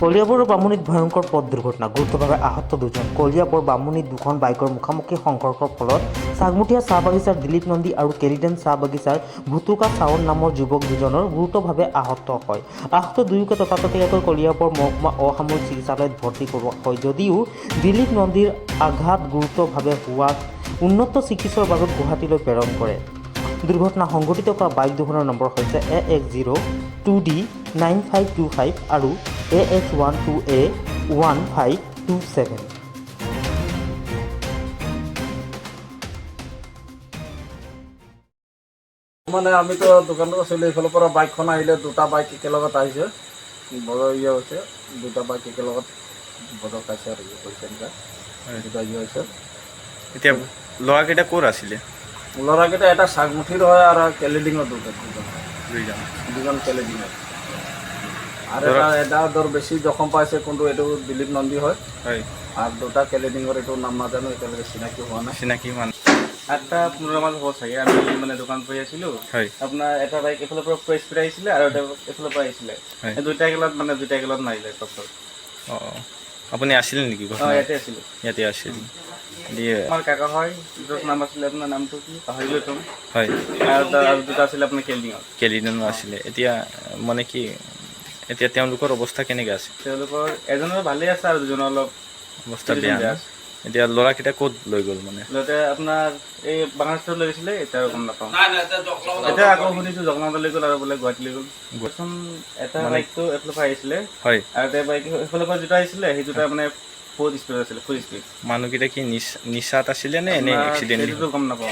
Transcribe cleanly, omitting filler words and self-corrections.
কলিয়াবৰৰ বামুণীত ভয়ংকৰ পথ দুৰ্ঘটনা, গুৰুতৰভাৱে আহত দুজন। কলিয়াবৰ বামুণীত দুখন বাইকৰ মুখামুখি সংঘৰ্ষৰ ফলত চাগমুঠীয়া চাহ বাগিচাৰ দিলীপ নন্দী আৰু কেলিডেন চাহ বাগিচাৰ ভুতুকা চাৱন নামৰ যুৱক দুজনৰ গুৰুতৰভাৱে আহত হয়। আহত দুয়োকে ততাতৈয়াকৈ কলিয়াবৰ মহকুমা অসামৰিক চিকিৎসালয়ত ভৰ্তি কৰোৱা হয় যদিও দিলীপ নন্দীৰ আঘাত গুৰুতৰভাৱে হোৱাত উন্নত চিকিৎসাৰ বাবে গুৱাহাটীলৈ প্ৰেৰণ কৰে। দুৰ্ঘটনা সংঘটিত কৰা বাইক দুখনৰ নম্বৰ হৈছে AX02D9525 আৰু AX12A1527। মানে আমি তো দোকানটো আছিলোঁ, এইফালৰ পৰা বাইকখন আহিলে দুটা বাইক একেলগত আহিছে, বৰ হৈছে, দুটা বাইক একেলগত বজক খাইছে আৰু কৰিছে এনেকুৱা দুটা হৈছে। এতিয়া ল'ৰাকেইটা ক'ৰ আছিলে? ল'ৰাকেইটা এটা চাগমুঠিৰ হয় আৰু কেলেডিঙৰ দুজন কেলেডিঙৰ, আৰু এটা ধৰ বেছি জখম পাইছে, কোনটো এইটো দিলীপ নন্দী হয় আৰু দুটা কেলেডিঙৰ এইটো নাম নাজানো, এতিয়ালৈকে চিনাকি হোৱা নাই। 8:15 মান হ'ব চাগে। আমি মানে দোকান কৰি আছিলোঁ, আপোনাৰ এটা বাইক এইফালৰ পৰা প্ৰেছ কৰি আহিছিলে আৰু এটা এইফালৰ পৰা আহিছিলে, দুইটা একেলত মাৰিলে টক্কৰ। অঁ, আপুনি আছিলে নেকি? ইয়াতে আছিলোঁ। ইয়াতে আছিল। দিয়ে আমাৰ কাকা হয়, য'ত নাম আছিলে আপোনাৰ নামটো কি পাহৰিলোঁ তো, হয়, আৰু দুটা আছিলে আপোনাৰ কেলডিঙত। কেলিডেনো আছিলে। এতিয়া মানে কি, এতিয়া তেওঁলোকৰ অৱস্থা কেনেকৈ আছে? তেওঁলোকৰ এজনৰ ভালেই আছে আৰু দুজনৰ অলপ অৱস্থা বেয়া ন? এতিয়া ল'ৰাকেইটা ক'ত লৈ গ'ল মানে? লগতে আপোনাৰ এই বাংলাদেশত লৈ গৈছিলে, এতিয়া গম নাপাওঁ। এতিয়া আকৌ শুনিছোঁ জগন্নাথ লৈ গ'ল আৰু বোলে গুৱাহাটী লৈ গ'ল। এটা বাইকটো এইফালৰ পৰা আহিছিলে, হয়, আৰু এটা বাইক সেইফালৰ পৰা দুটা আহিছিলে, সেই দুটা মানে ফুল স্পীড আছিলে, ফুল স্পীড। মানুহকেইটা কি নিচাত আছিলে নে এনে এক্সিডেণ্ট? সেইটোতো গম নাপাওঁ।